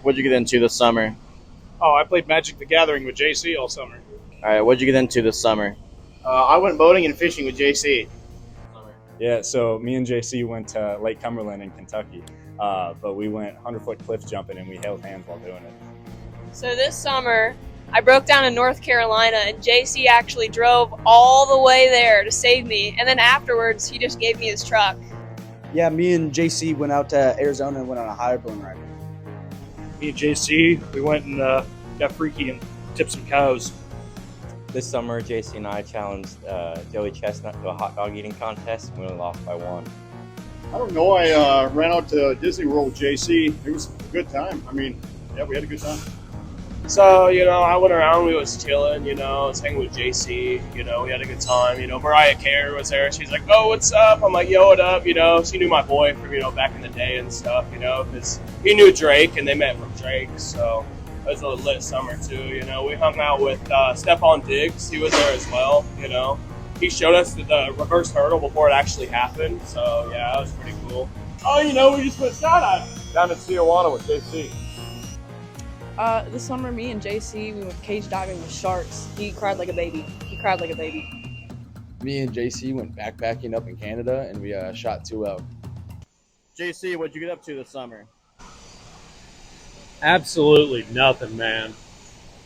What'd you get into this summer? Oh, I played Magic the Gathering with JC all summer. All right, what'd you get into this summer? I went boating and fishing with JC. Yeah, so me and JC went to Lake Cumberland in Kentucky, but we went 100-foot cliff jumping and we held hands while doing it. So this summer, I broke down in North Carolina, and JC actually drove all the way there to save me. And then afterwards, he just gave me his truck. Yeah, me and JC went out to Arizona and went on a high balloon ride. Me and JC, we went and got freaky and tipped some cows. This summer, JC and I challenged Joey Chestnut to a hot dog eating contest, and we only lost by one. I don't know. I ran out to Disney World with JC. It was a good time. I mean, yeah, we had a good time. So, I went around, we was chilling, I was hanging with JC, we had a good time, Mariah Carey was there, she's like, oh, what's up? I'm like, yo, what up, she knew my boy from, back in the day and stuff, because he knew Drake and they met from Drake, so it was a lit summer too, we hung out with Stephon Diggs, he was there as well, he showed us the reverse hurdle before it actually happened, so yeah, that was pretty cool. Oh, we just went skydiving down in Tijuana with JC. This summer, me and JC, we went cage diving with sharks. He cried like a baby. Me and JC went backpacking up in Canada and we shot 2 elk. JC, what'd you get up to this summer? Absolutely nothing, man.